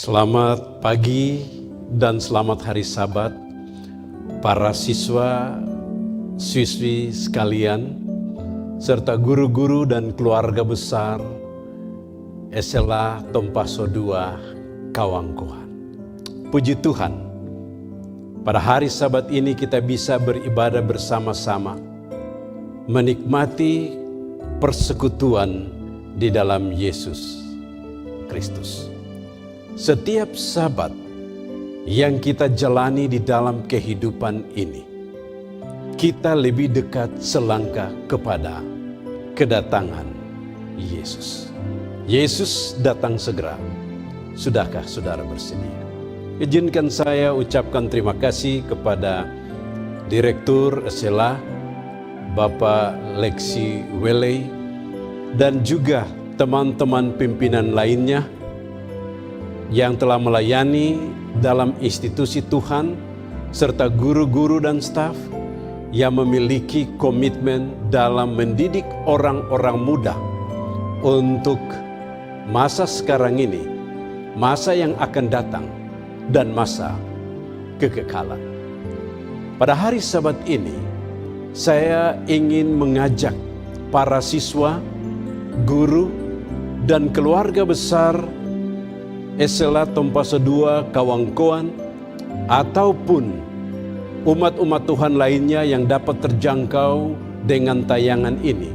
Selamat pagi dan selamat hari Sabat para siswa-siswi sekalian serta guru-guru dan keluarga besar SLA Tompaso II Kawangkohan. Puji Tuhan, pada hari Sabat ini kita bisa beribadah bersama-sama, menikmati persekutuan di dalam Yesus Kristus. Setiap Sabat yang kita jalani di dalam kehidupan ini, kita lebih dekat selangkah kepada kedatangan Yesus. Yesus datang segera. Sudahkah saudara bersedia? Izinkan saya ucapkan terima kasih kepada Direktur SLA, Bapak Lexi Weley, dan juga teman-teman pimpinan lainnya yang telah melayani dalam institusi Tuhan, serta guru-guru dan staf yang memiliki komitmen dalam mendidik orang-orang muda untuk masa sekarang ini, masa yang akan datang, dan masa kekekalan. Pada hari Sabat ini, saya ingin mengajak para siswa, guru, dan keluarga besar SLA Tompaso II Kawangkohan ataupun umat-umat Tuhan lainnya yang dapat terjangkau dengan tayangan ini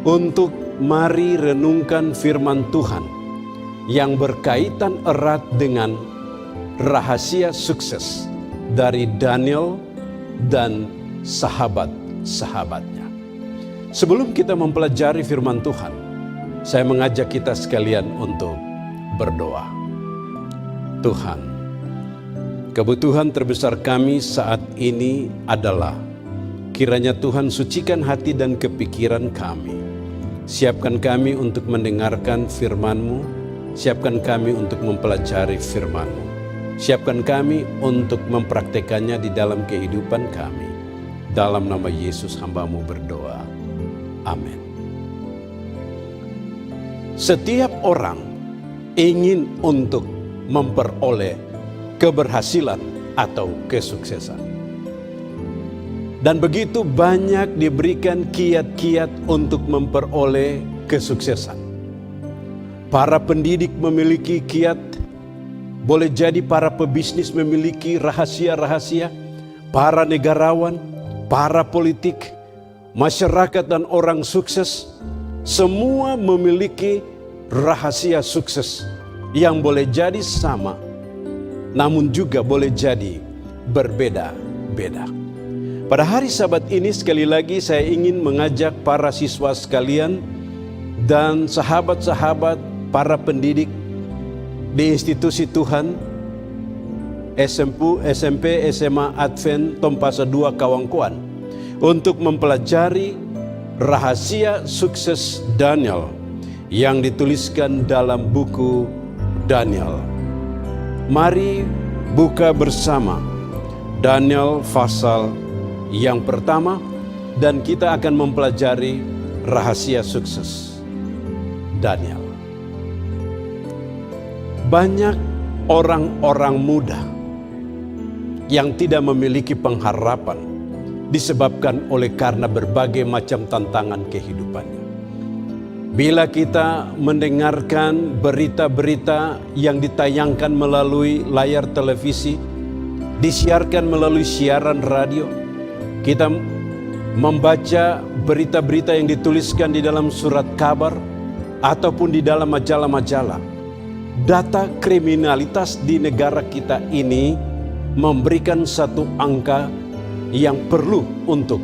untuk mari renungkan firman Tuhan yang berkaitan erat dengan rahasia sukses dari Daniel dan sahabat-sahabatnya. Sebelum kita mempelajari firman Tuhan, saya mengajak kita sekalian untuk berdoa. Tuhan, kebutuhan terbesar kami saat ini adalah kiranya Tuhan sucikan hati dan kepikiran kami. Siapkan kami untuk mendengarkan firman-Mu, siapkan kami untuk mempelajari firman-Mu, siapkan kami untuk mempraktekannya di dalam kehidupan kami. Dalam nama Yesus hamba-Mu berdoa. Amin. Setiap orang ingin untuk memperoleh keberhasilan atau kesuksesan. Dan begitu banyak diberikan kiat-kiat untuk memperoleh kesuksesan. Para pendidik memiliki kiat, boleh jadi para pebisnis memiliki rahasia-rahasia, para negarawan, para politik, masyarakat dan orang sukses, semua memiliki rahasia sukses yang boleh jadi sama, namun juga boleh jadi berbeda-beda. Pada hari Sabat ini sekali lagi saya ingin mengajak para siswa sekalian dan sahabat-sahabat para pendidik di institusi Tuhan, SMP, SMA Advent Tompaso II Kawangkohan, untuk mempelajari rahasia sukses Daniel yang dituliskan dalam buku Daniel. Mari buka bersama Daniel pasal yang pertama dan kita akan mempelajari rahasia sukses Daniel. Banyak orang-orang muda yang tidak memiliki pengharapan disebabkan oleh karena berbagai macam tantangan kehidupannya. Bila kita mendengarkan berita-berita yang ditayangkan melalui layar televisi, disiarkan melalui siaran radio, kita membaca berita-berita yang dituliskan di dalam surat kabar ataupun di dalam majalah-majalah, data kriminalitas di negara kita ini memberikan satu angka yang perlu untuk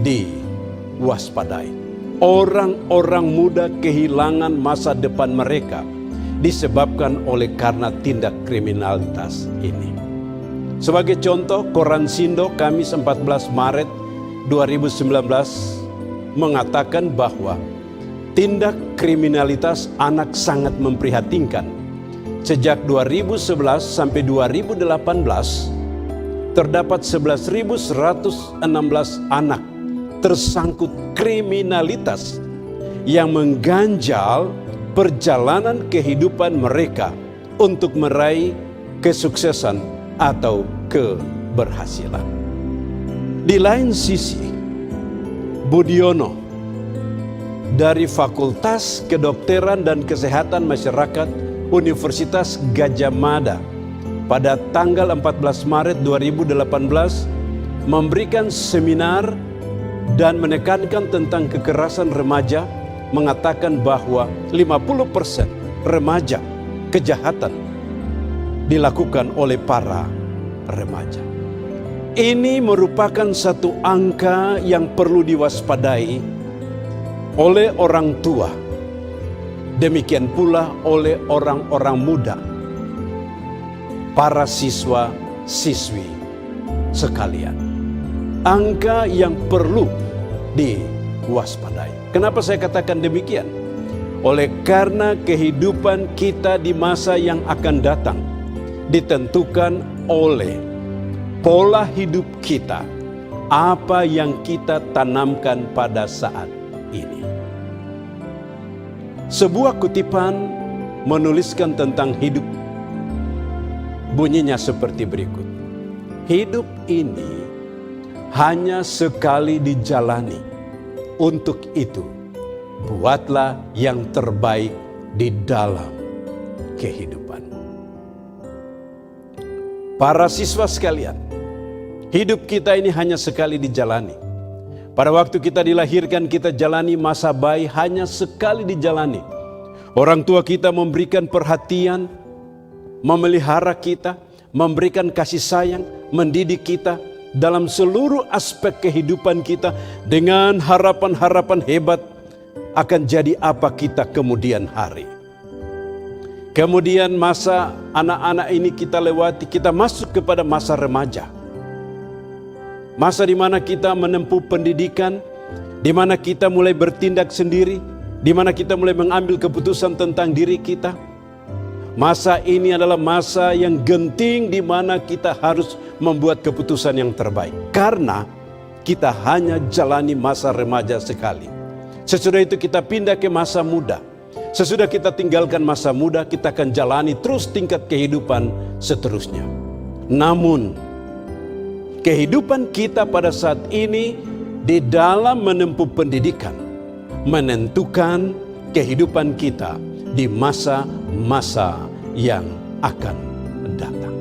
diwaspadai. Orang-orang muda kehilangan masa depan mereka disebabkan oleh karena tindak kriminalitas ini. Sebagai contoh, Koran Sindo Kamis 14 Maret 2019 mengatakan bahwa tindak kriminalitas anak sangat memprihatinkan. Sejak 2011 sampai 2018 terdapat 11.116 anak tersangkut kriminalitas yang mengganjal perjalanan kehidupan mereka untuk meraih kesuksesan atau keberhasilan. Di lain sisi, Budiono dari Fakultas Kedokteran dan Kesehatan Masyarakat Universitas Gadjah Mada pada tanggal 14 Maret 2018 memberikan seminar dan menekankan tentang kekerasan remaja, mengatakan bahwa 50% remaja kejahatan dilakukan oleh para remaja. Ini merupakan satu angka yang perlu diwaspadai oleh orang tua, demikian pula oleh orang-orang muda, para siswa-siswi sekalian. Angka yang perlu diwaspadai. Kenapa saya katakan demikian? Oleh karena kehidupan kita di masa yang akan datang ditentukan oleh pola hidup kita, apa yang kita tanamkan pada saat ini. Sebuah kutipan menuliskan tentang hidup. Bunyinya seperti berikut. Hidup ini hanya sekali dijalani. Untuk itu, buatlah yang terbaik di dalam kehidupan. Para siswa sekalian, hidup kita ini hanya sekali dijalani. Pada waktu kita dilahirkan, kita jalani masa bayi hanya sekali dijalani. Orang tua kita memberikan perhatian, memelihara kita, memberikan kasih sayang, mendidik kita dalam seluruh aspek kehidupan kita dengan harapan-harapan hebat akan jadi apa kita kemudian hari. Kemudian masa anak-anak ini kita lewati, kita masuk kepada masa remaja. Masa di mana kita menempuh pendidikan, di mana kita mulai bertindak sendiri, di mana kita mulai mengambil keputusan tentang diri kita. Masa ini adalah masa yang genting di mana kita harus membuat keputusan yang terbaik. Karena kita hanya jalani masa remaja sekali. Sesudah itu kita pindah ke masa muda. Sesudah kita tinggalkan masa muda, kita akan jalani terus tingkat kehidupan seterusnya. Namun, kehidupan kita pada saat ini di dalam menempuh pendidikan menentukan kehidupan kita di masa-masa yang akan datang.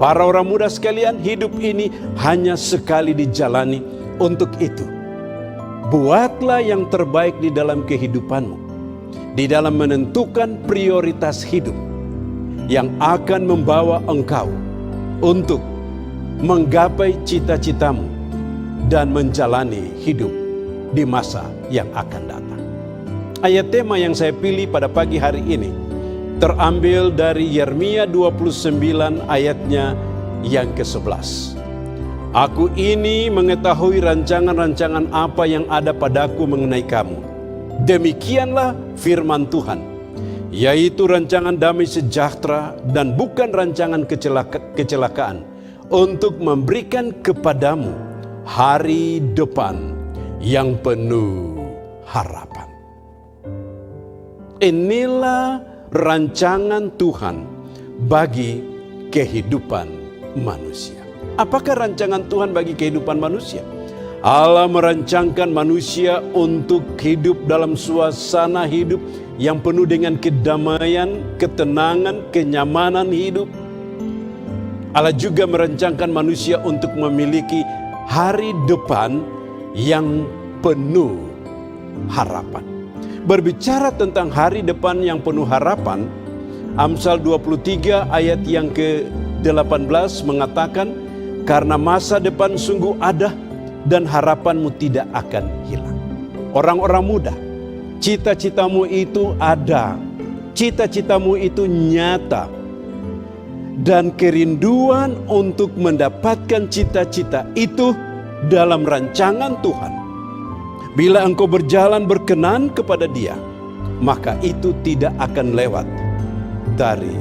Para orang muda sekalian, hidup ini hanya sekali dijalani. Untuk itu, buatlah yang terbaik di dalam kehidupanmu, di dalam menentukan prioritas hidup yang akan membawa engkau untuk menggapai cita-citamu dan menjalani hidup di masa yang akan datang. Ayat tema yang saya pilih pada pagi hari ini terambil dari Yeremia 29 ayatnya yang ke-11. Aku ini mengetahui rancangan-rancangan apa yang ada padaku mengenai kamu. Demikianlah firman Tuhan, yaitu rancangan damai sejahtera dan bukan rancangan kecelakaan, untuk memberikan kepadamu hari depan yang penuh harapan. Inilah rancangan Tuhan bagi kehidupan manusia. Apakah rancangan Tuhan bagi kehidupan manusia? Allah merancangkan manusia untuk hidup dalam suasana hidup yang penuh dengan kedamaian, ketenangan, kenyamanan hidup. Allah juga merancangkan manusia untuk memiliki hari depan yang penuh harapan. Berbicara tentang hari depan yang penuh harapan, Amsal 23 ayat yang ke-18 mengatakan, karena masa depan sungguh ada dan harapanmu tidak akan hilang. Orang-orang muda, cita-citamu itu ada, cita-citamu itu nyata, dan kerinduan untuk mendapatkan cita-cita itu dalam rancangan Tuhan. Bila engkau berjalan berkenan kepada Dia, maka itu tidak akan lewat dari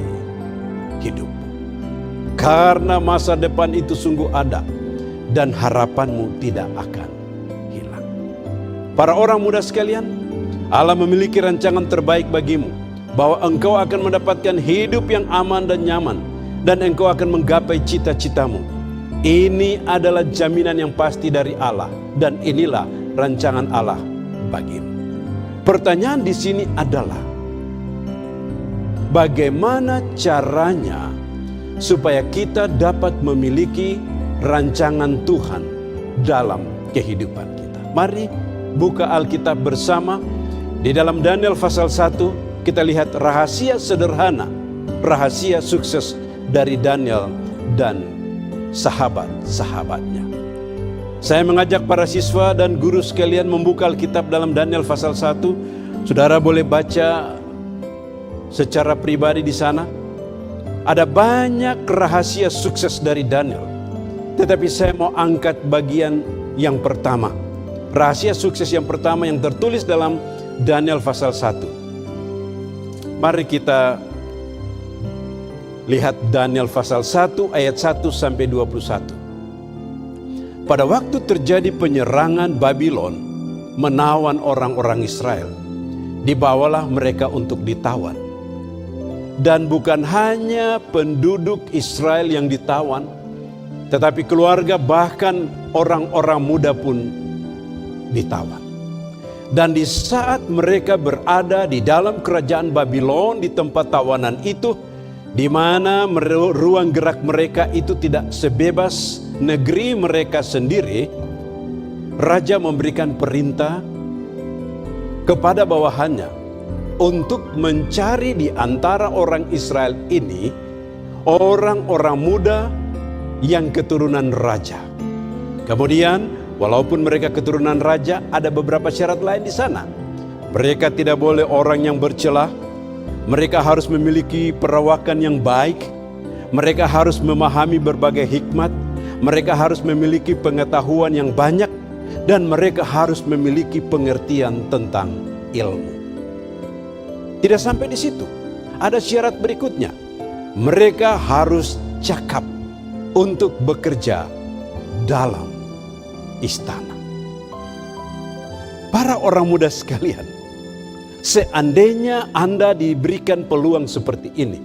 hidupmu. Karena masa depan itu sungguh ada dan harapanmu tidak akan hilang. Para orang muda sekalian, Allah memiliki rancangan terbaik bagimu. bahwa engkau akan mendapatkan hidup yang aman dan nyaman, dan engkau akan menggapai cita-citamu. Ini adalah jaminan yang pasti dari Allah, dan inilah rancangan Allah bagimu. Pertanyaan di sini adalah, bagaimana caranya supaya kita dapat memiliki rancangan Tuhan dalam kehidupan kita? Mari buka Alkitab bersama. Di dalam Daniel pasal 1 kita lihat rahasia sederhana, rahasia sukses dari Daniel dan sahabat-sahabatnya. Saya mengajak para siswa dan guru sekalian membuka Alkitab dalam Daniel pasal 1. Saudara boleh baca secara pribadi di sana. Ada banyak rahasia sukses dari Daniel. Tetapi saya mau angkat bagian yang pertama. Rahasia sukses yang pertama yang tertulis dalam Daniel pasal 1. Mari kita lihat Daniel pasal 1 ayat 1 sampai 21. Pada waktu terjadi penyerangan Babylon menawan orang-orang Israel, dibawalah mereka untuk ditawan. Dan bukan hanya penduduk Israel yang ditawan, tetapi keluarga bahkan orang-orang muda pun ditawan. Dan di saat mereka berada di dalam kerajaan Babylon, di tempat tawanan itu, di mana ruang gerak mereka itu tidak sebebas negeri mereka sendiri, raja memberikan perintah kepada bawahannya untuk mencari di antara orang Israel ini orang-orang muda yang keturunan raja. Kemudian, walaupun mereka keturunan raja, ada beberapa syarat lain di sana. Mereka tidak boleh orang yang bercelah. Mereka harus memiliki perawakan yang baik. Mereka harus memahami berbagai hikmat. Mereka harus memiliki pengetahuan yang banyak. Dan mereka harus memiliki pengertian tentang ilmu. Tidak sampai di situ. Ada syarat berikutnya. Mereka harus cakap untuk bekerja dalam istana. Para orang muda sekalian, seandainya Anda diberikan peluang seperti ini,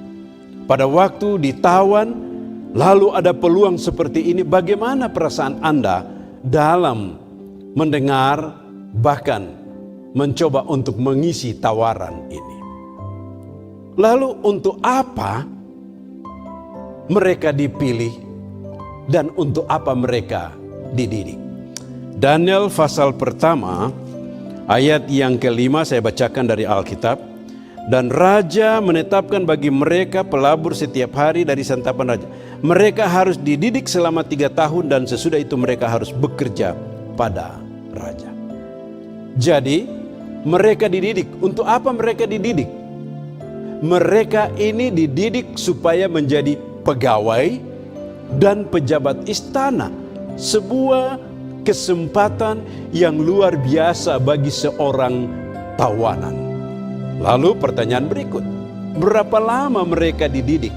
pada waktu ditawan, lalu ada peluang seperti ini, bagaimana perasaan Anda dalam mendengar, bahkan mencoba untuk mengisi tawaran ini? Lalu untuk apa mereka dipilih dan untuk apa mereka dididik? Daniel pasal pertama ayat yang kelima saya bacakan dari Alkitab. Dan raja menetapkan bagi mereka pelabur setiap hari dari santapan raja. Mereka harus dididik selama 3 tahun dan sesudah itu mereka harus bekerja pada raja. Jadi mereka dididik. Untuk apa mereka dididik? Mereka ini dididik supaya menjadi pegawai dan pejabat istana. Sebuah kesempatan yang luar biasa bagi seorang tawanan. Lalu pertanyaan berikut, berapa lama mereka dididik?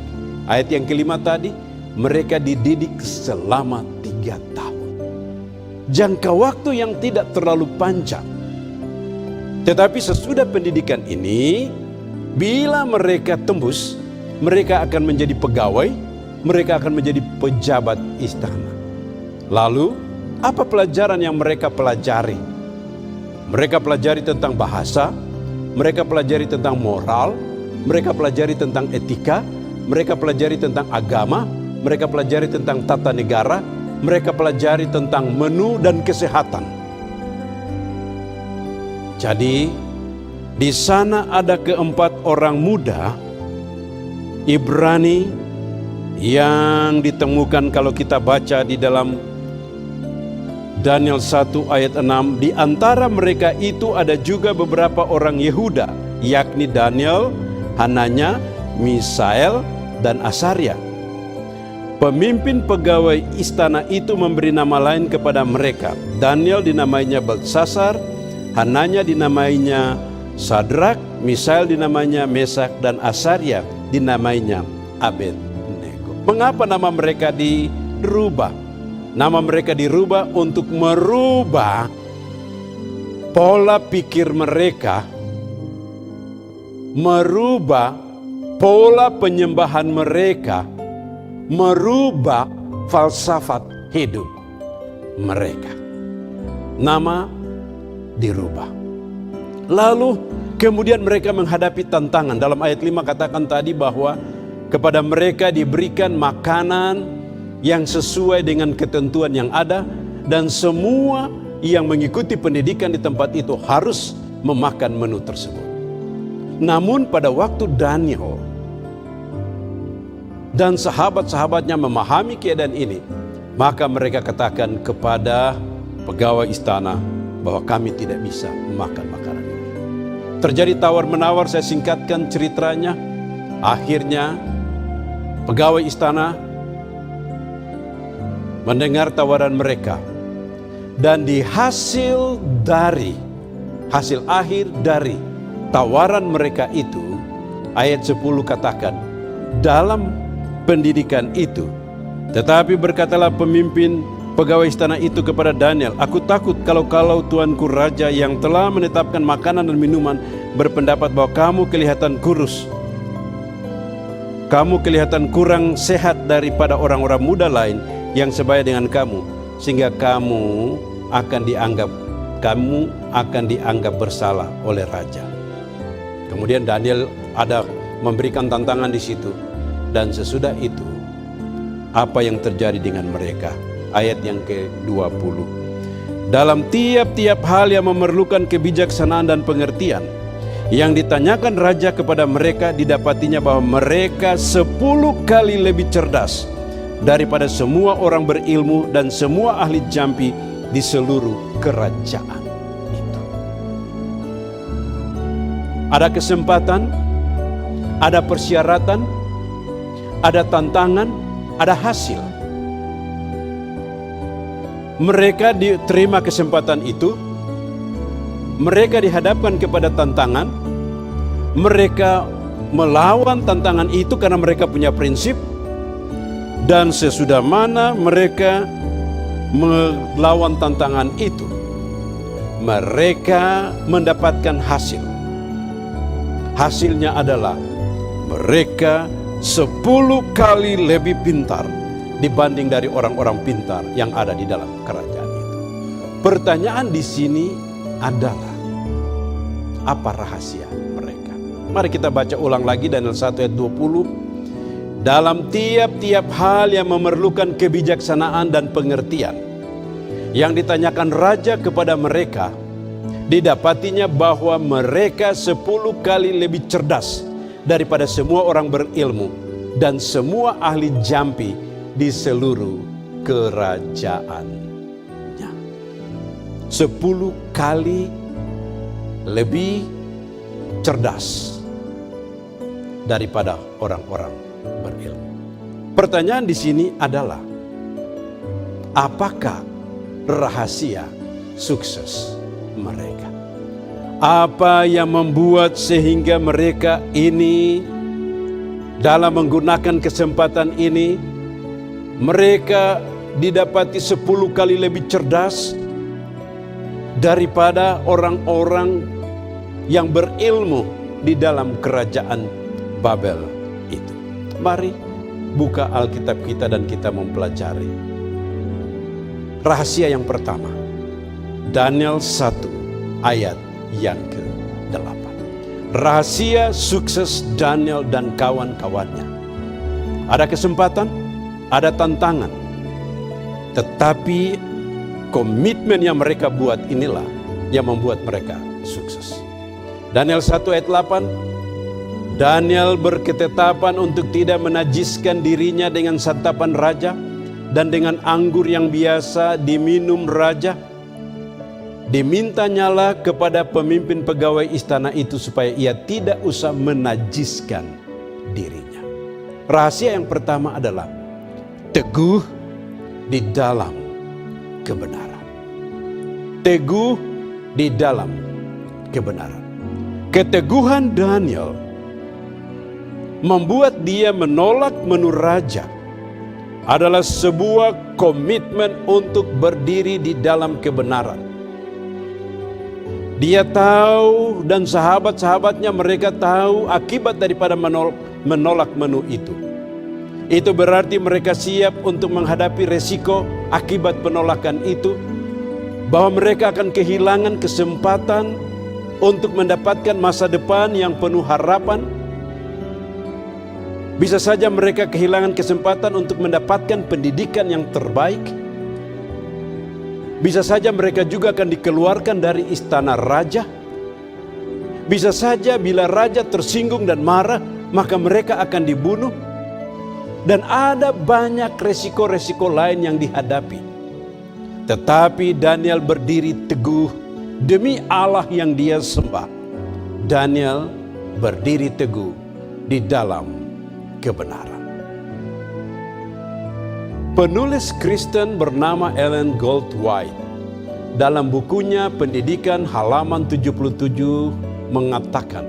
Ayat yang kelima tadi, mereka dididik selama 3 tahun. Jangka waktu yang tidak terlalu panjang. Tetapi sesudah pendidikan ini, bila mereka tembus, mereka akan menjadi pegawai, mereka akan menjadi pejabat istana. Lalu, apa pelajaran yang mereka pelajari? Mereka pelajari tentang bahasa, mereka pelajari tentang moral, mereka pelajari tentang etika, mereka pelajari tentang agama, mereka pelajari tentang tata negara, mereka pelajari tentang menu dan kesehatan. Jadi, di sana ada 4 orang muda Ibrani yang ditemukan kalau kita baca di dalam Daniel 1 ayat 6, di antara mereka itu ada juga beberapa orang Yehuda, yakni Daniel, Hananya, Misael, dan Asaria. Pemimpin pegawai istana itu memberi nama lain kepada mereka. Daniel dinamainya Beltsasar, Hananya dinamainya Sadrak, Misael dinamainya Mesak, dan Asaria dinamainya Abednego. Mengapa nama mereka dirubah? Nama mereka dirubah untuk merubah pola pikir mereka merubah pola penyembahan mereka, merubah falsafat hidup mereka. Nama dirubah. Lalu kemudian mereka menghadapi tantangan. Dalam ayat 5 katakan tadi bahwa kepada mereka diberikan makanan yang sesuai dengan ketentuan yang ada, dan semua yang mengikuti pendidikan di tempat itu harus memakan menu tersebut. Namun pada waktu Daniel dan sahabat-sahabatnya memahami keadaan ini, maka mereka katakan kepada pegawai istana bahwa kami tidak bisa memakan makanan ini. Terjadi tawar-menawar, saya singkatkan ceritanya. Akhirnya pegawai istana mendengar tawaran mereka, dan di hasil akhir dari tawaran mereka itu, ayat 10 katakan, dalam pendidikan itu, tetapi berkatalah pemimpin pegawai istana itu kepada Daniel, aku takut kalau tuanku raja yang telah menetapkan makanan dan minuman berpendapat bahwa kamu kelihatan kurus, kamu kelihatan kurang sehat daripada orang-orang muda lain yang sebaya dengan kamu, sehingga kamu akan dianggap bersalah oleh raja. Kemudian Daniel ada memberikan tantangan di situ, dan sesudah itu apa yang terjadi dengan mereka? Ayat yang ke-20. Dalam tiap-tiap hal yang memerlukan kebijaksanaan dan pengertian, yang ditanyakan raja kepada mereka, didapatinya bahwa mereka 10 kali lebih cerdas daripada semua orang berilmu dan semua ahli jampi di seluruh kerajaan itu. Ada kesempatan, ada persyaratan, ada tantangan, ada hasil. Mereka diterima kesempatan itu, mereka dihadapkan kepada tantangan, mereka melawan tantangan itu karena mereka punya prinsip, dan sesudah mana mereka melawan tantangan itu, mereka mendapatkan hasil. Hasilnya adalah mereka 10 kali lebih pintar dibanding dari orang-orang pintar yang ada di dalam kerajaan itu. Pertanyaan di sini adalah, apa rahasia mereka? Mari kita baca ulang lagi Daniel 1 ayat 20. Dalam tiap-tiap hal yang memerlukan kebijaksanaan dan pengertian, yang ditanyakan raja kepada mereka, didapatinya bahwa mereka 10 kali lebih cerdas daripada semua orang berilmu dan semua ahli jampi di seluruh kerajaannya. 10 kali lebih cerdas daripada orang-orang berilmu. Pertanyaan di sini adalah, apakah rahasia sukses mereka? Apa yang membuat sehingga mereka ini dalam menggunakan kesempatan ini, mereka didapati 10 kali lebih cerdas daripada orang-orang yang berilmu di dalam kerajaan Babel itu. Mari buka Alkitab kita dan kita mempelajari. Rahasia yang pertama, Daniel 1 ayat yang ke-8. Rahasia sukses Daniel dan kawan-kawannya. Ada kesempatan, ada tantangan, tetapi komitmen yang mereka buat inilah yang membuat mereka sukses. Daniel 1 ayat 8, Daniel berketetapan untuk tidak menajiskan dirinya dengan santapan raja dan dengan anggur yang biasa diminum raja. Dimintanyalah kepada pemimpin pegawai istana itu supaya ia tidak usah menajiskan dirinya. Rahasia yang pertama adalah teguh di dalam kebenaran. Teguh di dalam kebenaran. Keteguhan Daniel membuat dia menolak menu raja adalah sebuah komitmen untuk berdiri di dalam kebenaran. Dia tahu dan sahabat-sahabatnya mereka tahu akibat daripada menolak menu itu. Itu berarti mereka siap untuk menghadapi resiko akibat penolakan itu, bahwa mereka akan kehilangan kesempatan untuk mendapatkan masa depan yang penuh harapan. Bisa saja mereka kehilangan kesempatan untuk mendapatkan pendidikan yang terbaik. Bisa saja mereka juga akan dikeluarkan dari istana raja. Bisa saja bila raja tersinggung dan marah, maka mereka akan dibunuh. Dan ada banyak resiko-resiko lain yang dihadapi. Tetapi Daniel berdiri teguh demi Allah yang dia sembah. Daniel berdiri teguh di dalam kebenaran. Penulis Kristen bernama Ellen Goldwhite dalam bukunya Pendidikan halaman 77 mengatakan,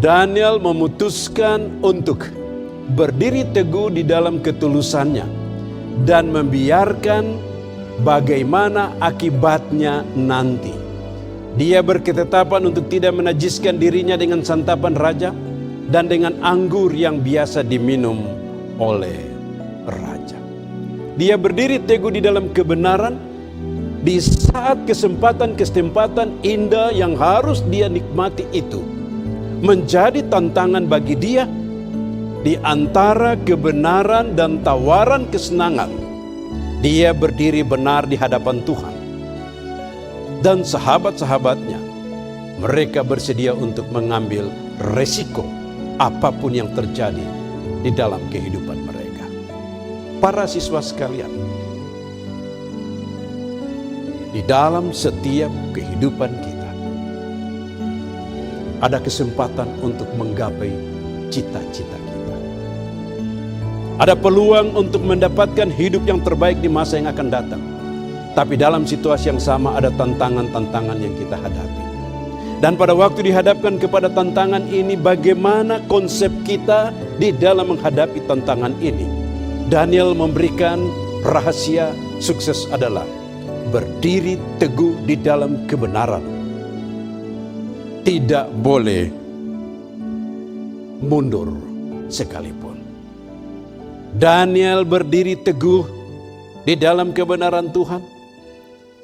Daniel memutuskan untuk berdiri teguh di dalam ketulusannya dan membiarkan bagaimana akibatnya nanti. Dia berketetapan untuk tidak menajiskan dirinya dengan santapan raja dan dengan anggur yang biasa diminum oleh raja. Dia berdiri teguh di dalam kebenaran di saat kesempatan-kesempatan indah yang harus dia nikmati itu menjadi tantangan bagi dia. Di antara kebenaran dan tawaran kesenangan, dia berdiri benar di hadapan Tuhan. Dan sahabat-sahabatnya, mereka bersedia untuk mengambil resiko apapun yang terjadi di dalam kehidupan mereka. Para siswa sekalian, di dalam setiap kehidupan kita, ada kesempatan untuk menggapai cita-cita kita. Ada peluang untuk mendapatkan hidup yang terbaik di masa yang akan datang. Tapi dalam situasi yang sama ada tantangan-tantangan yang kita hadapi. Dan pada waktu dihadapkan kepada tantangan ini, bagaimana konsep kita di dalam menghadapi tantangan ini? Daniel memberikan rahasia sukses adalah berdiri teguh di dalam kebenaran. Tidak boleh mundur sekalipun. Daniel berdiri teguh di dalam kebenaran Tuhan.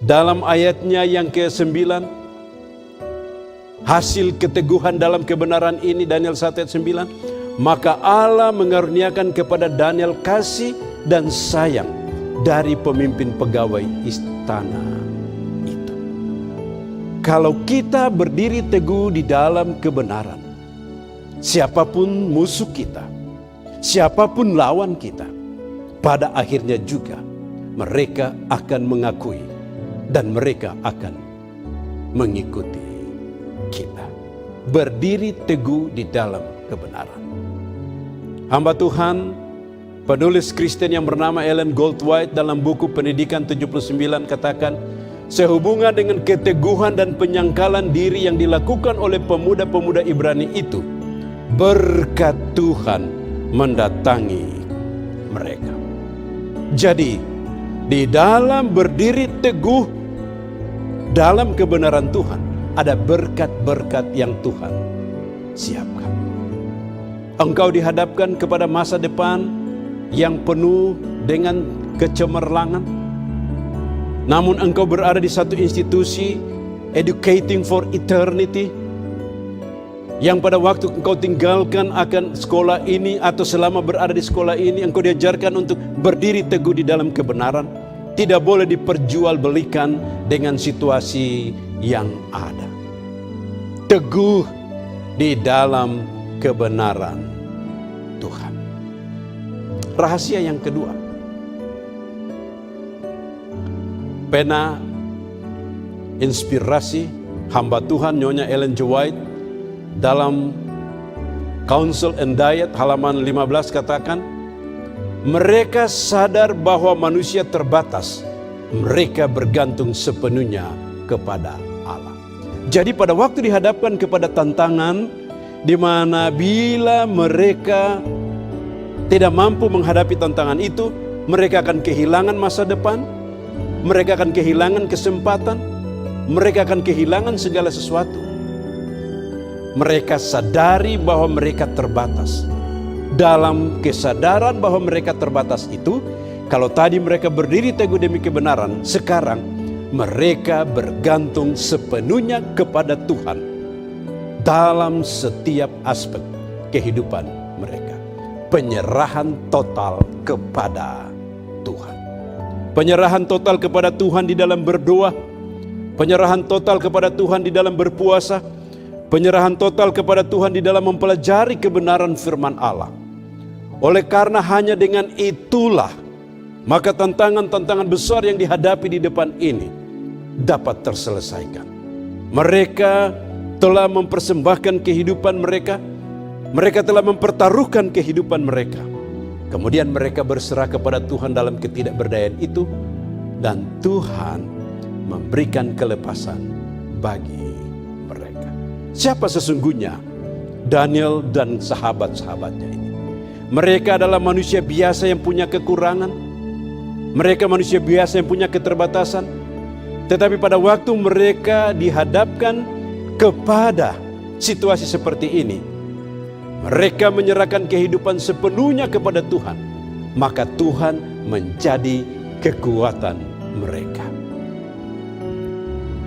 Dalam ayatnya yang ke-9, hasil keteguhan dalam kebenaran ini, Daniel 1 ayat 9, maka Allah mengaruniakan kepada Daniel kasih dan sayang dari pemimpin pegawai istana itu. Kalau kita berdiri teguh di dalam kebenaran, siapapun musuh kita, siapapun lawan kita, pada akhirnya juga mereka akan mengakui dan mereka akan mengikuti kita. Berdiri teguh di dalam kebenaran. Hamba Tuhan, penulis Kristen yang bernama Ellen Goldwhite dalam buku Pendidikan 79 katakan, sehubungan dengan keteguhan dan penyangkalan diri yang dilakukan oleh pemuda-pemuda Ibrani itu, berkat Tuhan mendatangi mereka. Jadi, di dalam berdiri teguh dalam kebenaran Tuhan, ada berkat-berkat yang Tuhan siapkan. Engkau dihadapkan kepada masa depan yang penuh dengan kecemerlangan. Namun engkau berada di satu institusi, Educating for Eternity, yang pada waktu engkau tinggalkan akan sekolah ini atau selama berada di sekolah ini, engkau diajarkan untuk berdiri teguh di dalam kebenaran. Tidak boleh diperjualbelikan dengan situasi yang ada. Teguh di dalam kebenaran Tuhan. Rahasia yang kedua, pena inspirasi hamba Tuhan Nyonya Ellen G. White dalam Counsel and Diet halaman 15 katakan, mereka sadar bahwa manusia terbatas, mereka bergantung sepenuhnya kepada Allah. Jadi pada waktu dihadapkan kepada tantangan, di mana bila mereka tidak mampu menghadapi tantangan itu, mereka akan kehilangan masa depan, mereka akan kehilangan kesempatan, mereka akan kehilangan segala sesuatu. Mereka sadari bahwa mereka terbatas. Dalam kesadaran bahwa mereka terbatas itu, kalau tadi mereka berdiri teguh demi kebenaran, sekarang mereka bergantung sepenuhnya kepada Tuhan dalam setiap aspek kehidupan mereka. Penyerahan total kepada Tuhan. Penyerahan total kepada Tuhan di dalam berdoa, penyerahan total kepada Tuhan di dalam berpuasa, penyerahan total kepada Tuhan di dalam mempelajari kebenaran firman Allah. Oleh karena hanya dengan itulah, maka tantangan-tantangan besar yang dihadapi di depan ini dapat terselesaikan. Mereka telah mempersembahkan kehidupan mereka, mereka telah mempertaruhkan kehidupan mereka. Kemudian mereka berserah kepada Tuhan dalam ketidakberdayaan itu, dan Tuhan memberikan kelepasan bagi mereka. Siapa sesungguhnya Daniel dan sahabat-sahabatnya ini? Mereka adalah manusia biasa yang punya kekurangan. Mereka manusia biasa yang punya keterbatasan. Tetapi pada waktu mereka dihadapkan kepada situasi seperti ini, mereka menyerahkan kehidupan sepenuhnya kepada Tuhan. Maka Tuhan menjadi kekuatan mereka.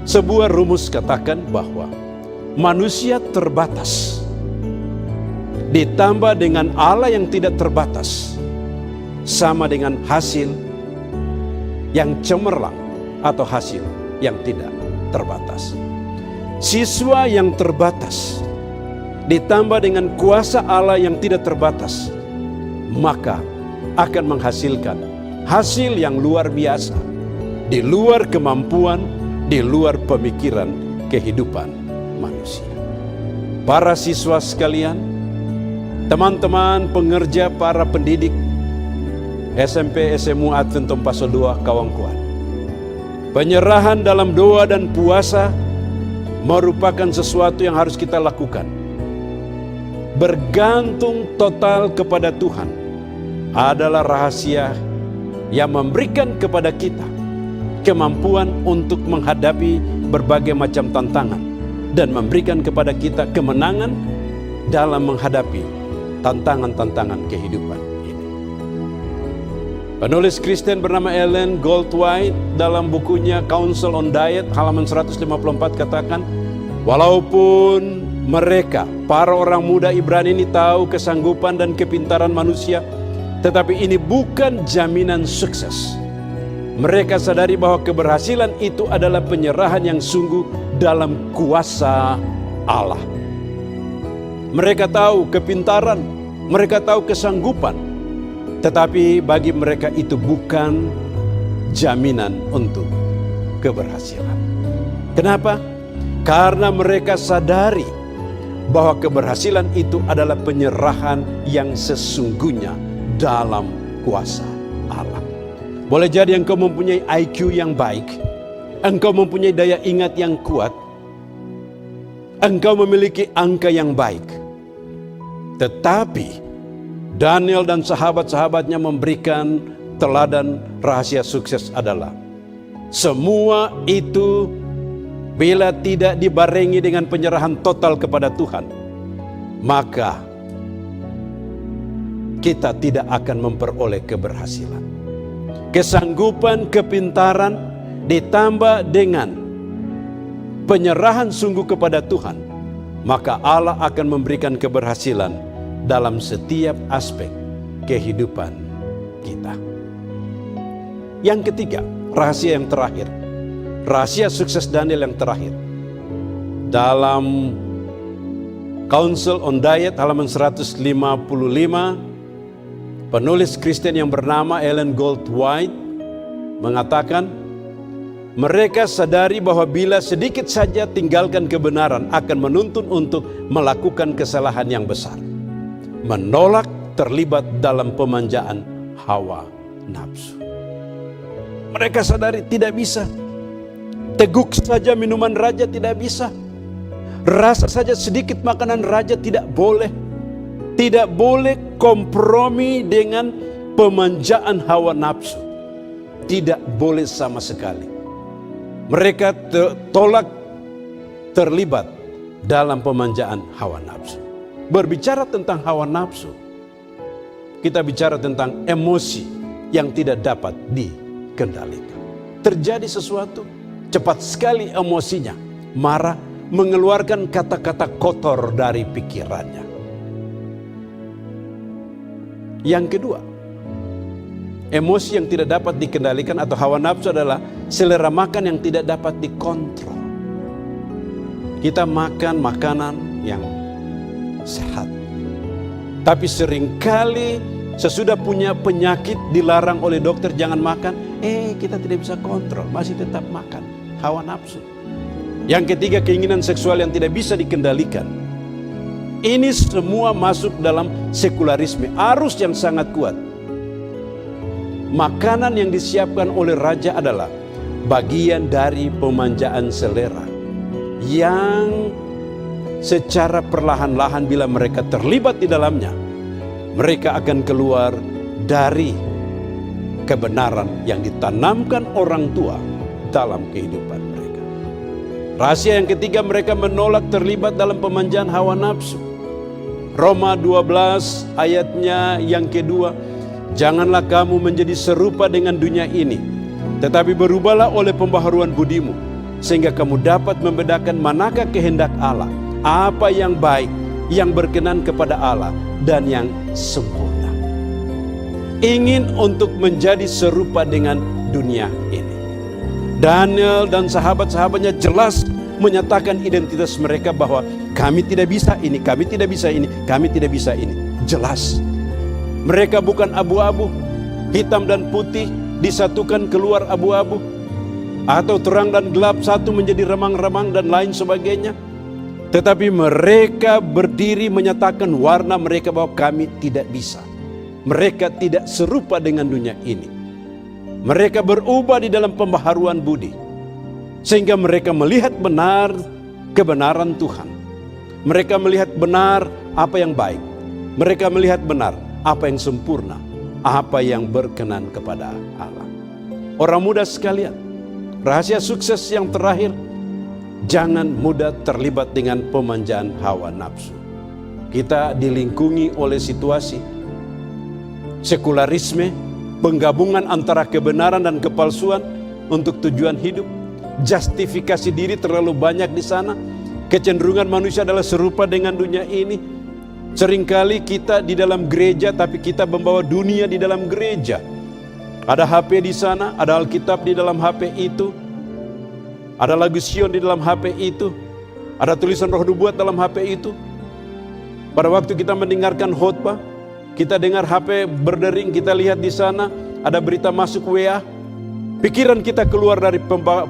Sebuah rumus katakan bahwa manusia terbatas ditambah dengan Allah yang tidak terbatas sama dengan hasil yang cemerlang atau hasil yang tidak terbatas. Siswa yang terbatas ditambah dengan kuasa Allah yang tidak terbatas, maka akan menghasilkan hasil yang luar biasa, di luar kemampuan, di luar pemikiran kehidupan manusia. Para siswa sekalian, teman-teman pengerja, para pendidik SMP SMU Advent Pasal 2 Kawangkuan, penyerahan dalam doa dan puasa merupakan sesuatu yang harus kita lakukan. Bergantung total kepada Tuhan adalah rahasia yang memberikan kepada kita kemampuan untuk menghadapi berbagai macam tantangan dan memberikan kepada kita kemenangan dalam menghadapi tantangan-tantangan kehidupan ini. Penulis Kristen bernama Ellen Goldwhite dalam bukunya Counsel on Diet halaman 154 katakan, walaupun mereka, para orang muda Ibrani ini tahu kesanggupan dan kepintaran manusia, tetapi ini bukan jaminan sukses. Mereka sadari bahwa keberhasilan itu adalah penyerahan yang sungguh dalam kuasa Allah. Mereka tahu kepintaran, mereka tahu kesanggupan, tetapi bagi mereka itu bukan jaminan untuk keberhasilan. Kenapa? Karena mereka sadari bahwa keberhasilan itu adalah penyerahan yang sesungguhnya dalam kuasa Allah. Boleh jadi engkau mempunyai IQ yang baik, engkau mempunyai daya ingat yang kuat, engkau memiliki angka yang baik. Tetapi Daniel dan sahabat-sahabatnya memberikan teladan rahasia sukses adalah semua itu bila tidak dibarengi dengan penyerahan total kepada Tuhan, maka kita tidak akan memperoleh keberhasilan. Kesanggupan, kepintaran ditambah dengan penyerahan sungguh kepada Tuhan, maka Allah akan memberikan keberhasilan dalam setiap aspek kehidupan kita. Yang ketiga, rahasia yang terakhir, rahasia sukses Daniel yang terakhir. Dalam Counsel on Diet halaman 155, penulis Kristen yang bernama Ellen Goldwhite mengatakan, mereka sadari bahwa bila sedikit saja tinggalkan kebenaran akan menuntun untuk melakukan kesalahan yang besar, menolak terlibat dalam pemanjaan hawa nafsu. Mereka sadari tidak bisa. Teguk saja minuman raja tidak bisa. Rasa saja sedikit makanan raja tidak boleh. Tidak boleh kompromi dengan pemanjaan hawa nafsu. Tidak boleh sama sekali. Mereka tolak terlibat dalam pemanjaan hawa nafsu. Berbicara tentang hawa nafsu, kita bicara tentang emosi yang tidak dapat dikendalikan. Terjadi sesuatu, cepat sekali emosinya, marah, mengeluarkan kata-kata kotor dari pikirannya. Yang kedua, emosi yang tidak dapat dikendalikan atau hawa nafsu adalah selera makan yang tidak dapat dikontrol. Kita makan makanan yang sehat, tapi seringkali sesudah punya penyakit dilarang oleh dokter jangan makan, kita tidak bisa kontrol, masih tetap makan, hawa nafsu. Yang ketiga, keinginan seksual yang tidak bisa dikendalikan. Ini semua masuk dalam sekularisme, arus yang sangat kuat. Makanan yang disiapkan oleh raja adalah bagian dari pemanjaan selera yang secara perlahan-lahan bila mereka terlibat di dalamnya, mereka akan keluar dari kebenaran yang ditanamkan orang tua dalam kehidupan mereka. Rahasia yang ketiga, mereka menolak terlibat dalam pemanjaan hawa nafsu. Roma 12 ayatnya yang kedua, janganlah kamu menjadi serupa dengan dunia ini, tetapi berubahlah oleh pembaharuan budimu, sehingga kamu dapat membedakan manakah kehendak Allah, apa yang baik, yang berkenan kepada Allah, dan yang sempurna. Ingin untuk menjadi serupa dengan dunia ini. Daniel dan sahabat-sahabatnya jelas menyatakan identitas mereka bahwa kami tidak bisa ini, kami tidak bisa ini, kami tidak bisa ini. Jelas. Mereka bukan abu-abu, hitam dan putih disatukan keluar abu-abu, atau terang dan gelap satu menjadi remang-remang dan lain sebagainya. Tetapi mereka berdiri menyatakan warna mereka bahwa kami tidak bisa. Mereka tidak serupa dengan dunia ini. Mereka berubah di dalam pembaharuan budi, sehingga mereka melihat benar kebenaran Tuhan. Mereka melihat benar apa yang baik. Mereka melihat benar apa yang sempurna, apa yang berkenan kepada Allah. Orang muda sekalian, rahasia sukses yang terakhir, jangan mudah terlibat dengan pemanjaan hawa nafsu. Kita dilingkungi oleh situasi sekularisme, penggabungan antara kebenaran dan kepalsuan untuk tujuan hidup. Justifikasi diri terlalu banyak di sana. Kecenderungan manusia adalah serupa dengan dunia ini. Seringkali kita di dalam gereja, tapi kita membawa dunia di dalam gereja. Ada HP di sana, ada Alkitab di dalam HP itu, ada lagu Sion di dalam HP itu, ada tulisan Roh Nubuat dalam HP itu. Pada waktu kita mendengarkan khotbah, kita dengar HP berdering, kita lihat di sana ada berita masuk WA. Pikiran kita keluar dari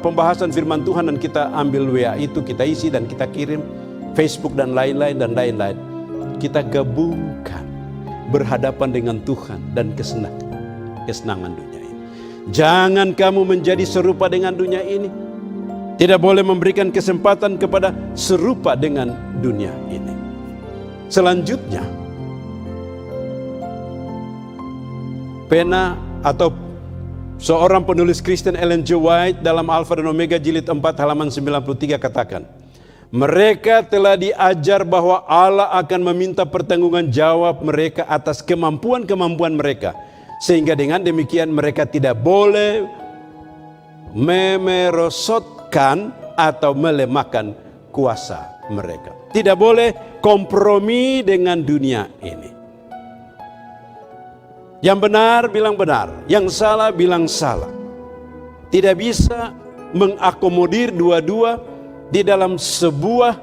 pembahasan firman Tuhan dan kita ambil WA itu, kita isi dan kita kirim Facebook dan lain-lain dan lain-lain. Kita gabungkan berhadapan dengan Tuhan dan kesenangan dunia ini. Jangan kamu menjadi serupa dengan dunia ini. Tidak boleh memberikan kesempatan kepada serupa dengan dunia ini. Selanjutnya, pena atau seorang penulis Kristen Ellen G. White dalam Alfa dan Omega jilid 4 halaman 93 katakan, mereka telah diajar bahwa Allah akan meminta pertanggungan jawab mereka atas kemampuan-kemampuan mereka. Sehingga dengan demikian mereka tidak boleh memerosotkan atau melemahkan kuasa mereka. Tidak boleh kompromi dengan dunia ini. Yang benar bilang benar, yang salah bilang salah. Tidak bisa mengakomodir dua-dua di dalam sebuah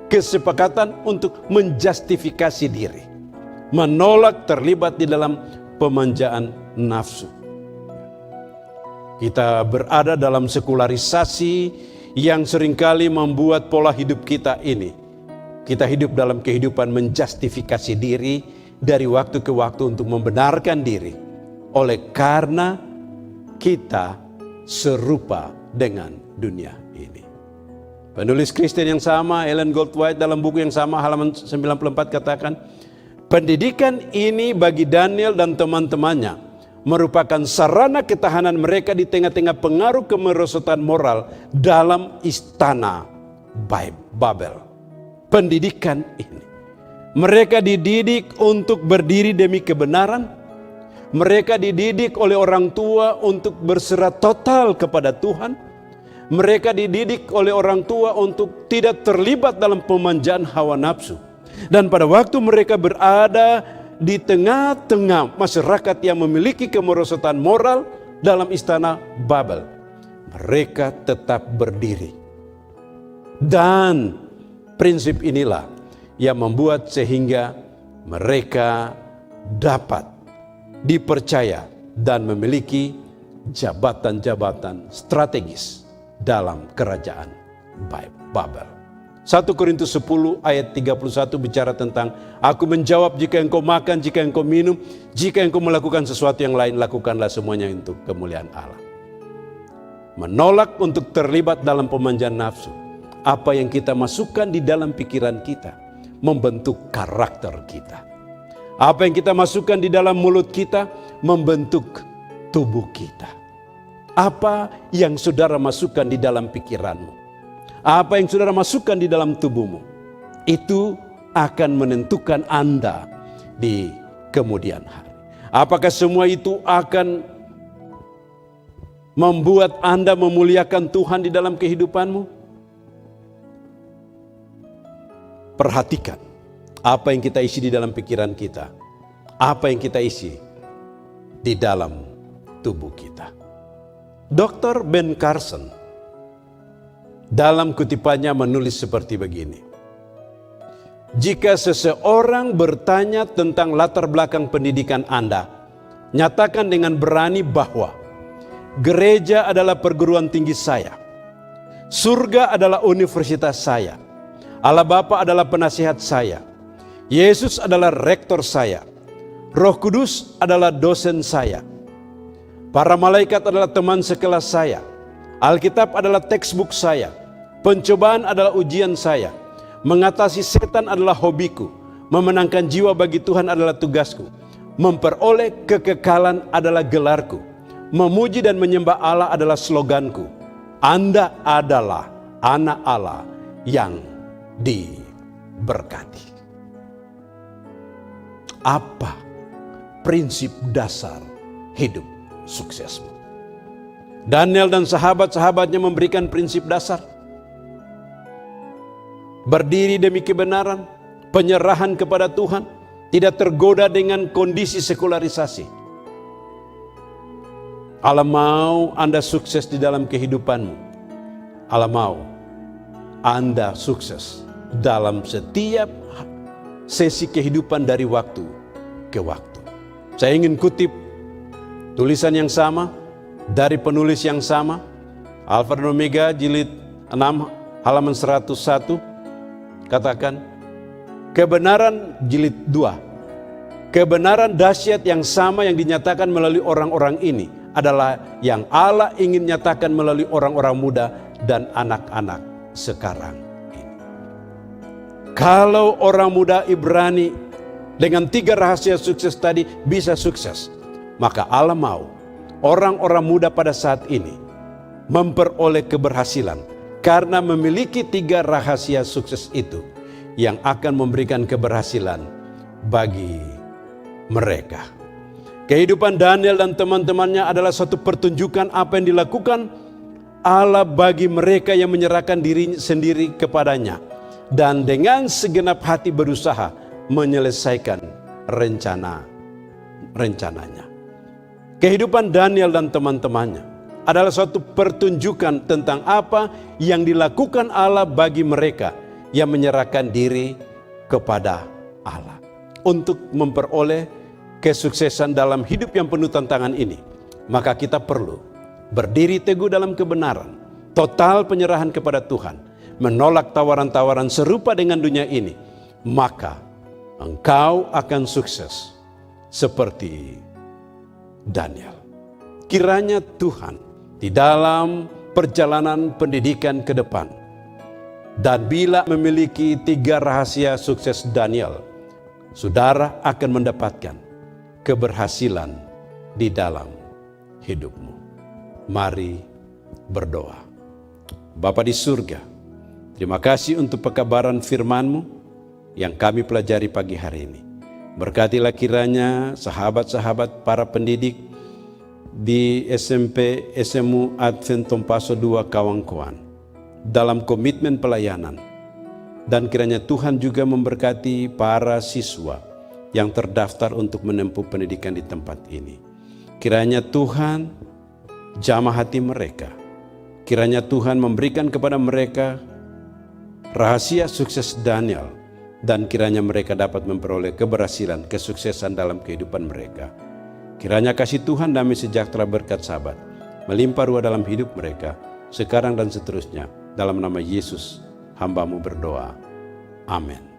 kesepakatan untuk menjustifikasi diri. Menolak terlibat di dalam pemanjaan nafsu. Kita berada dalam sekularisasi yang seringkali membuat pola hidup kita ini. Kita hidup dalam kehidupan menjustifikasi diri dari waktu ke waktu untuk membenarkan diri. Oleh karena kita serupa dengan dunia ini. Penulis Kristen yang sama, Ellen Goldwhite dalam buku yang sama halaman 94 katakan, pendidikan ini bagi Daniel dan teman-temannya merupakan sarana ketahanan mereka di tengah-tengah pengaruh kemerosotan moral dalam istana Babel. Pendidikan ini, mereka dididik untuk berdiri demi kebenaran. Mereka dididik oleh orang tua untuk berserah total kepada Tuhan. Mereka dididik oleh orang tua untuk tidak terlibat dalam pemanjaan hawa nafsu. Dan pada waktu mereka berada di tengah-tengah masyarakat yang memiliki kemerosotan moral dalam istana Babel, mereka tetap berdiri. Dan prinsip inilah yang membuat sehingga mereka dapat dipercaya dan memiliki jabatan-jabatan strategis dalam kerajaan Babel. 1 Korintus 10 ayat 31 bicara tentang, aku menjawab, jika engkau makan, jika engkau minum, jika engkau melakukan sesuatu yang lain, lakukanlah semuanya untuk kemuliaan Allah. Menolak untuk terlibat dalam pemanjaan nafsu. Apa yang kita masukkan di dalam pikiran kita membentuk karakter kita. Apa yang kita masukkan di dalam mulut kita membentuk tubuh kita. Apa yang saudara masukkan di dalam pikiranmu, apa yang saudara masukkan di dalam tubuhmu, itu akan menentukan Anda di kemudian hari. Apakah semua itu akan membuat Anda memuliakan Tuhan di dalam kehidupanmu? Perhatikan apa yang kita isi di dalam pikiran kita, apa yang kita isi di dalam tubuh kita. Dr. Ben Carson dalam kutipannya menulis seperti begini. Jika seseorang bertanya tentang latar belakang pendidikan Anda, nyatakan dengan berani bahwa gereja adalah perguruan tinggi saya, surga adalah universitas saya, Allah Bapa adalah penasihat saya, Yesus adalah rektor saya, Roh Kudus adalah dosen saya, para malaikat adalah teman sekelas saya, Alkitab adalah textbook saya, pencobaan adalah ujian saya, mengatasi setan adalah hobiku, memenangkan jiwa bagi Tuhan adalah tugasku, memperoleh kekekalan adalah gelarku, memuji dan menyembah Allah adalah sloganku. Anda adalah anak Allah yang diberkati. Apa prinsip dasar hidup suksesmu? Daniel dan sahabat-sahabatnya memberikan prinsip dasar. Berdiri demi kebenaran, penyerahan kepada Tuhan, tidak tergoda dengan kondisi sekularisasi. Allah mau Anda sukses di dalam kehidupanmu. Allah mau Anda sukses dalam setiap sesi kehidupan dari waktu ke waktu. Saya ingin kutip tulisan yang sama dari penulis yang sama, Alfa dan Omega jilid 6 halaman 101. Katakan, kebenaran jilid 2. Kebenaran dahsyat yang sama yang dinyatakan melalui orang-orang ini adalah yang Allah ingin nyatakan melalui orang-orang muda dan anak-anak sekarang ini. Kalau orang muda Ibrani dengan 3 rahasia sukses tadi bisa sukses, maka Allah mau orang-orang muda pada saat ini memperoleh keberhasilan karena memiliki 3 rahasia sukses itu yang akan memberikan keberhasilan bagi mereka. Kehidupan Daniel dan teman-temannya adalah satu pertunjukan apa yang dilakukan Allah bagi mereka yang menyerahkan diri sendiri kepadanya dan dengan segenap hati berusaha menyelesaikan rencananya. Kehidupan Daniel dan teman-temannya adalah suatu pertunjukan tentang apa yang dilakukan Allah bagi mereka yang menyerahkan diri kepada Allah. Untuk memperoleh kesuksesan dalam hidup yang penuh tantangan ini, maka kita perlu berdiri teguh dalam kebenaran, total penyerahan kepada Tuhan, menolak tawaran-tawaran serupa dengan dunia ini, maka engkau akan sukses seperti Daniel. Kiranya Tuhan di dalam perjalanan pendidikan ke depan, dan bila memiliki 3 rahasia sukses Daniel, saudara akan mendapatkan keberhasilan di dalam hidupmu. Mari berdoa. Bapa di surga, terima kasih untuk pekabaran firman-Mu yang kami pelajari pagi hari ini. Berkatilah kiranya sahabat-sahabat para pendidik di SMP SMU Advent Tompaso 2 Kawangkoan dalam komitmen pelayanan. Dan kiranya Tuhan juga memberkati para siswa yang terdaftar untuk menempuh pendidikan di tempat ini. Kiranya Tuhan jamah hati mereka. Kiranya Tuhan memberikan kepada mereka rahasia sukses Daniel, dan kiranya mereka dapat memperoleh keberhasilan, kesuksesan dalam kehidupan mereka. Kiranya kasih Tuhan, damai sejahtera, berkat sahabat melimpah ruah dalam hidup mereka sekarang dan seterusnya. Dalam nama Yesus hamba-Mu berdoa. Amin.